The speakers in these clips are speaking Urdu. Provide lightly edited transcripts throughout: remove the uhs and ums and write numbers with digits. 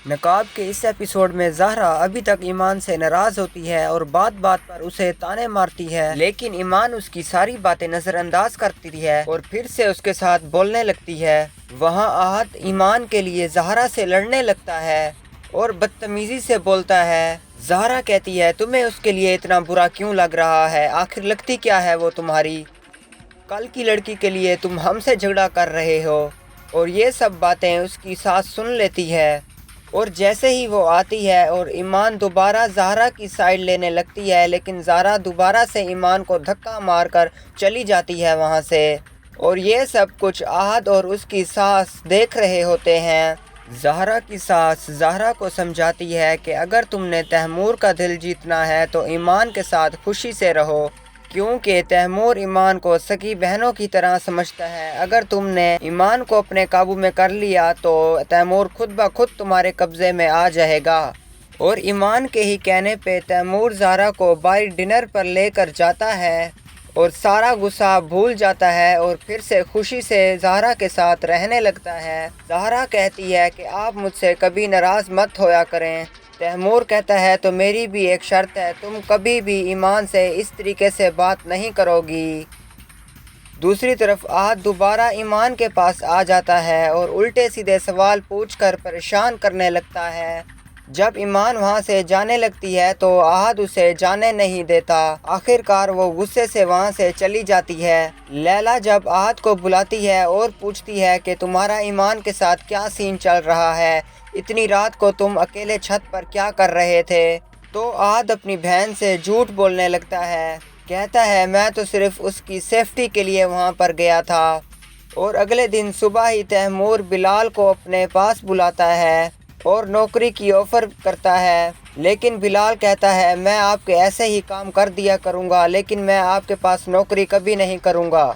نقاب کے اس ایپیسوڈ میں زہرا ابھی تک ایمان سے ناراض ہوتی ہے اور بات بات پر اسے تانے مارتی ہے، لیکن ایمان اس کی ساری باتیں نظر انداز کرتی ہے اور پھر سے اس کے ساتھ بولنے لگتی ہے۔ وہاں احد ایمان کے لیے زہرا سے لڑنے لگتا ہے اور بدتمیزی سے بولتا ہے۔ زہرا کہتی ہے تمہیں اس کے لیے اتنا برا کیوں لگ رہا ہے؟ آخر لگتی کیا ہے وہ تمہاری؟ کل کی لڑکی کے لیے تم ہم سے جھگڑا کر رہے ہو؟ اور یہ سب باتیں اس کی ساس سن لیتی ہے اور جیسے ہی وہ آتی ہے اور ایمان دوبارہ زہرا کی سائیڈ لینے لگتی ہے، لیکن زہرا دوبارہ سے ایمان کو دھکا مار کر چلی جاتی ہے وہاں سے، اور یہ سب کچھ احد اور اس کی ساس دیکھ رہے ہوتے ہیں۔ زہرا کی ساس زہرا کو سمجھاتی ہے کہ اگر تم نے تیمور کا دل جیتنا ہے تو ایمان کے ساتھ خوشی سے رہو، کیونکہ تیمور ایمان کو سگی بہنوں کی طرح سمجھتا ہے۔ اگر تم نے ایمان کو اپنے قابو میں کر لیا تو تیمور خود بخود تمہارے قبضے میں آ جائے گا۔ اور ایمان کے ہی کہنے پہ تیمور زہرا کو باہر ڈنر پر لے کر جاتا ہے اور سارا غصہ بھول جاتا ہے اور پھر سے خوشی سے زہرا کے ساتھ رہنے لگتا ہے۔ زہرا کہتی ہے کہ آپ مجھ سے کبھی ناراض مت ہویا کریں۔ تیمور کہتا ہے تو میری بھی ایک شرط ہے، تم کبھی بھی ایمان سے اس طریقے سے بات نہیں کرو گی۔ دوسری طرف احد دوبارہ ایمان کے پاس آ جاتا ہے اور الٹے سیدھے سوال پوچھ کر پریشان کرنے لگتا ہے۔ جب ایمان وہاں سے جانے لگتی ہے تو احد اسے جانے نہیں دیتا۔ آخر کار وہ غصے سے وہاں سے چلی جاتی ہے۔ لیلا جب احد کو بلاتی ہے اور پوچھتی ہے کہ تمہارا ایمان کے ساتھ کیا سین چل رہا ہے، اتنی رات کو تم اکیلے چھت پر کیا کر رہے تھے، تو احد اپنی بہن سے جھوٹ بولنے لگتا ہے۔ کہتا ہے میں تو صرف اس کی سیفٹی کے لیے وہاں پر گیا تھا۔ اور اگلے دن صبح ہی تیمور بلال کو اپنے پاس بلاتا ہے اور نوکری کی آفر کرتا ہے، لیکن بلال کہتا ہے میں آپ کے ایسے ہی کام کر دیا کروں گا، لیکن میں آپ کے پاس نوکری کبھی نہیں کروں گا۔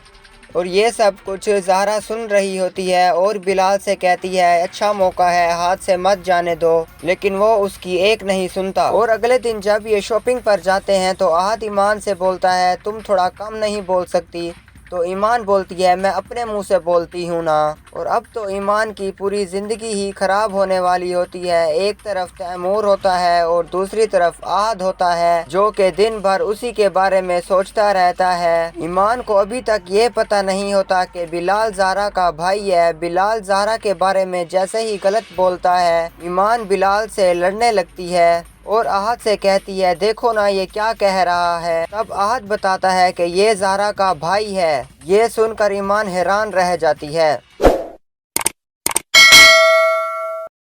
اور یہ سب کچھ زہرا سن رہی ہوتی ہے اور بلال سے کہتی ہے اچھا موقع ہے، ہاتھ سے مت جانے دو، لیکن وہ اس کی ایک نہیں سنتا۔ اور اگلے دن جب یہ شاپنگ پر جاتے ہیں تو احد ایمان سے بولتا ہے تم تھوڑا کم نہیں بول سکتی؟ تو ایمان بولتی ہے میں اپنے منہ سے بولتی ہوں نا۔ اور اب تو ایمان کی پوری زندگی ہی خراب ہونے والی ہوتی ہے۔ ایک طرف تیمور ہوتا ہے اور دوسری طرف احد ہوتا ہے جو کہ دن بھر اسی کے بارے میں سوچتا رہتا ہے۔ ایمان کو ابھی تک یہ پتہ نہیں ہوتا کہ بلال زہرا کا بھائی ہے۔ بلال زہرا کے بارے میں جیسے ہی غلط بولتا ہے، ایمان بلال سے لڑنے لگتی ہے اور احد سے کہتی ہے دیکھو نا یہ کیا کہہ رہا ہے۔ تب احد بتاتا ہے کہ یہ زہرا کا بھائی ہے۔ یہ سن کر ایمان حیران رہ جاتی ہے۔